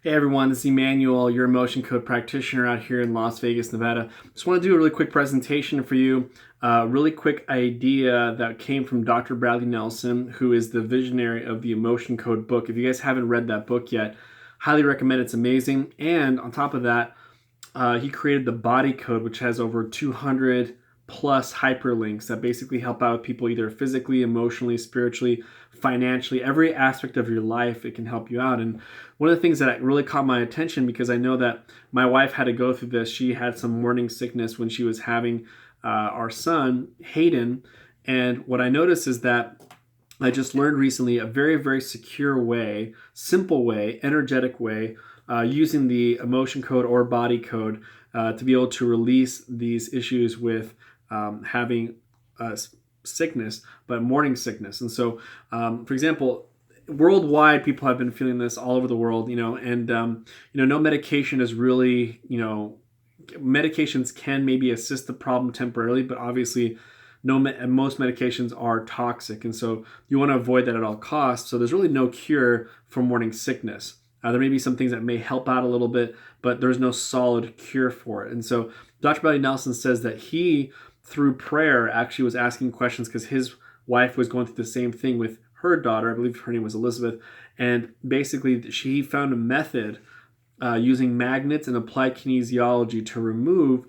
Hey everyone, this is Emmanuel, your emotion code practitioner out here in Las Vegas, Nevada. Just want to do a really quick presentation for you. Really quick idea that came from Dr. Bradley Nelson, who is the visionary of the Emotion Code book. If you guys haven't read that book yet, highly recommend it. It's amazing. And on top of that, he created the Body Code, which has over 200 plus hyperlinks that basically help out people either physically, emotionally, spiritually, financially, every aspect of your life. It can help you out. And one of the things that really caught my attention, because I know that my wife had to go through this, she had some morning sickness when she was having our son, Hayden. And what I noticed is that I just learned recently a very, very secure way, simple way, energetic way, using the emotion code or body code to be able to release these issues with having sickness, but morning sickness. And so, for example, worldwide, people have been feeling this all over the world, and no medication is really, medications can maybe assist the problem temporarily, but obviously most medications are toxic, and so you want to avoid that at all costs. So there's really no cure for morning sickness. There may be some things that may help out a little bit, but there's no solid cure for it. And so Dr. Bradley Nelson says that he, through prayer, actually was asking questions because his wife was going through the same thing with her daughter. I believe her name was Elizabeth. And basically, she found a method using magnets and applied kinesiology to remove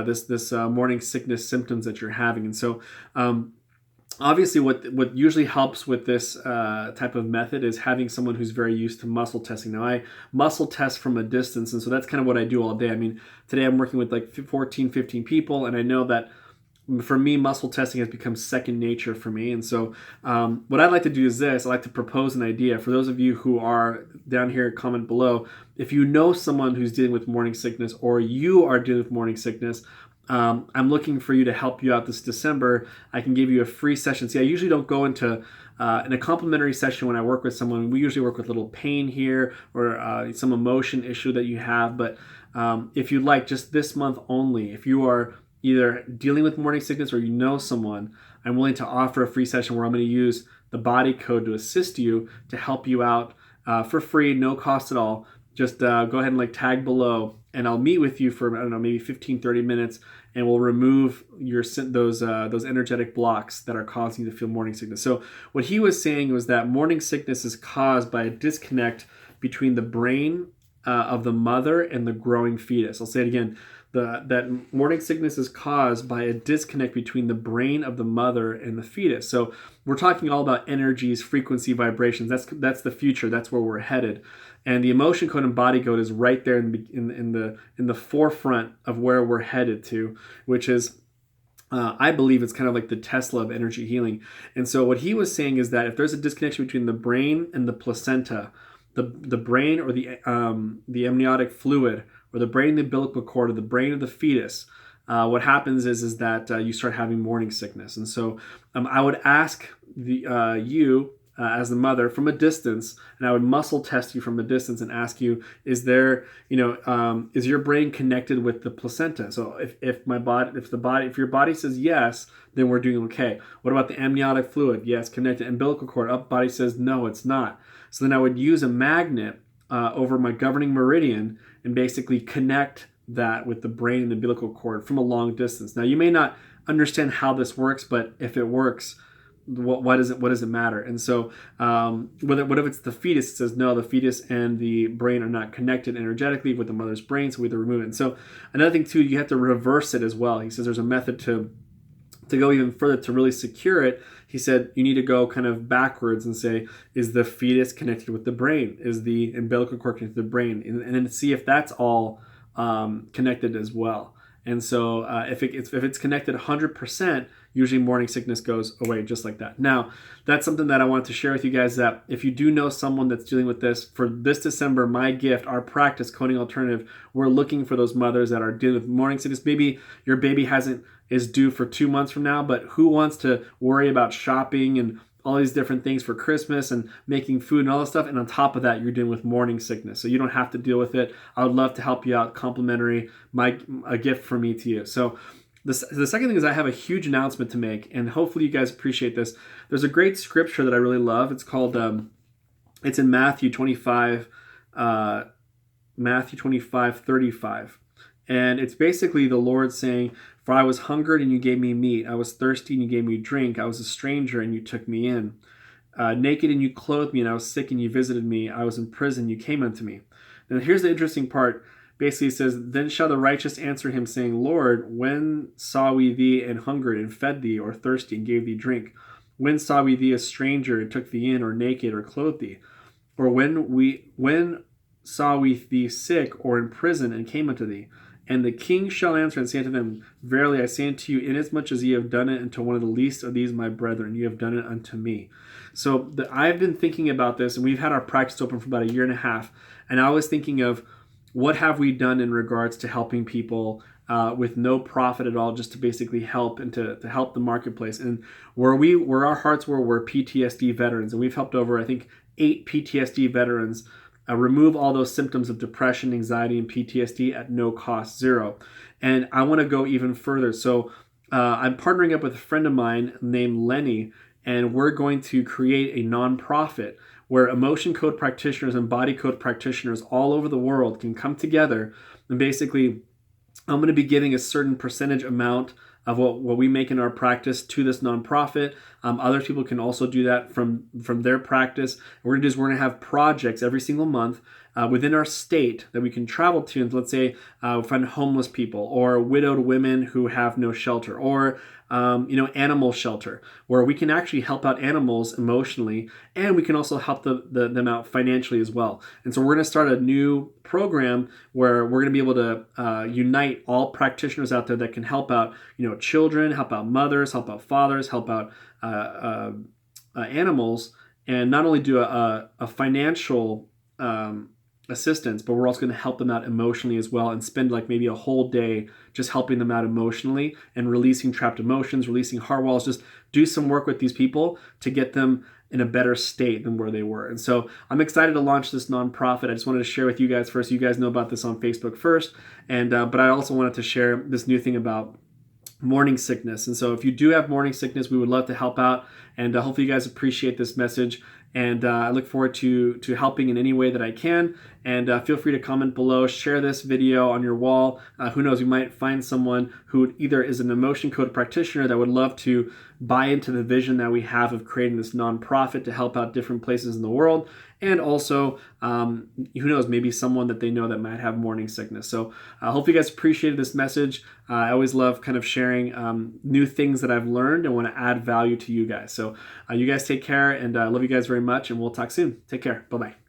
this morning sickness symptoms that you're having. And so obviously, what usually helps with this type of method is having someone who's very used to muscle testing. Now, I muscle test from a distance, and so that's kind of what I do all day. I mean, today I'm working with like 14, 15 people, and I know that for me, muscle testing has become second nature for me. And so what I'd like to do is this. I'd like to propose an idea. For those of you who are down here, comment below. If you know someone who's dealing with morning sickness or you are dealing with morning sickness, I'm looking for you to help you out this December. I can give you a free session. See, I usually don't go into in a complimentary session when I work with someone. We usually work with a little pain here or some emotion issue that you have. But if you'd like, just this month only, if you are either dealing with morning sickness or you know someone, I'm willing to offer a free session where I'm going to use the body code to assist you to help you out for free, no cost at all. Just go ahead and tag below, and I'll meet with you for, I don't know, maybe 15, 30 minutes, and we'll remove those energetic blocks that are causing you to feel morning sickness. So what he was saying was that morning sickness is caused by a disconnect between the brain of the mother and the growing fetus. I'll say it again. That morning sickness is caused by a disconnect between the brain of the mother and the fetus. So we're talking all about energies, frequency, vibrations. That's the future. That's where we're headed. And the emotion code and body code is right there in the forefront of where we're headed to, which is I believe it's kind of like the Tesla of energy healing. And so what he was saying is that if there's a disconnection between the brain and the placenta, the brain or the amniotic fluid, or the brain, the umbilical cord, or the brain of the fetus, what happens is that you start having morning sickness. And so I would ask you as the mother from a distance, and I would muscle test you from a distance and ask you, is there, is your brain connected with the placenta? So if your body says yes, then we're doing okay. What about the amniotic fluid? Yes, connected. Umbilical cord, up. Body says no, it's not. So then I would use a magnet over my governing meridian and basically connect that with the brain and the umbilical cord from a long distance. Now, you may not understand how this works, but if it works, what does it matter? And so what if it's the fetus? It says no, the fetus and the brain are not connected energetically with the mother's brain, so we have to remove it. And so another thing too, you have to reverse it as well. He says there's a method to go even further to really secure it. He said you need to go kind of backwards and say, is the fetus connected with the brain? Is the umbilical cord connected to the brain? And then see if that's all connected as well. And so if it's connected 100%, usually morning sickness goes away just like that. Now, that's something that I wanted to share with you guys, that if you do know someone that's dealing with this, for this December, my gift, our practice, Coding Alternative, we're looking for those mothers that are dealing with morning sickness. Maybe your baby is due for 2 months from now, but who wants to worry about shopping and all these different things for Christmas and making food and all this stuff, and on top of that, you're dealing with morning sickness, so you don't have to deal with it. I would love to help you out, complimentary, a gift from me to you. So the second thing is I have a huge announcement to make, and hopefully you guys appreciate this. There's a great scripture that I really love. It's called, it's in Matthew 25, Matthew 25:35. And it's basically the Lord saying, "For I was hungered and you gave me meat. I was thirsty and you gave me drink. I was a stranger and you took me in. Naked and you clothed me, and I was sick and you visited me. I was in prison, you came unto me." And here's the interesting part. Basically, it says, "Then shall the righteous answer him, saying, Lord, when saw we thee and hungered and fed thee, or thirsty and gave thee drink? When saw we thee a stranger and took thee in, or naked or clothed thee? Or when saw we thee sick or in prison and came unto thee?" And the king shall answer and say unto them, "Verily I say unto you, inasmuch as ye have done it unto one of the least of these my brethren, ye have done it unto me." So I've been thinking about this, and we've had our practice open for about a year and a half, and I was thinking of what have we done in regards to helping people with no profit at all, just to basically help and to help the marketplace. And where our hearts were PTSD veterans, and we've helped over, I think, 8 PTSD veterans remove all those symptoms of depression, anxiety, and PTSD at no cost, zero. And I want to go even further. So I'm partnering up with a friend of mine named Lenny, and we're going to create a nonprofit where emotion code practitioners and body code practitioners all over the world can come together. And basically, I'm going to be giving a certain percentage amount of what we make in our practice to this nonprofit. Other people can also do that from their practice. What we're going to do is we're going to have projects every single month within our state that we can travel to, and let's say find homeless people or widowed women who have no shelter, or animal shelter, where we can actually help out animals emotionally, and we can also help them out financially as well. And so we're going to start a new program where we're going to be able to unite all practitioners out there that can help out, children, help out mothers, help out fathers, help out animals, and not only do a financial assistance, but we're also going to help them out emotionally as well, and spend like maybe a whole day just helping them out emotionally and releasing trapped emotions, releasing heart walls, just do some work with these people to get them in a better state than where they were. And so I'm excited to launch this nonprofit. I just wanted to share with you guys first. You guys know about this on Facebook first, and but I also wanted to share this new thing about morning sickness. And so if you do have morning sickness, we would love to help out, and hopefully you guys appreciate this message. And I look forward to helping in any way that I can. And feel free to comment below, share this video on your wall. Who knows, we might find someone who either is an emotion code practitioner that would love to buy into the vision that we have of creating this nonprofit to help out different places in the world. And also, who knows, maybe someone that they know that might have morning sickness. So I hope you guys appreciated this message. I always love kind of sharing new things that I've learned and want to add value to you guys. So you guys take care, and I love you guys very much, and we'll talk soon. Take care. Bye-bye.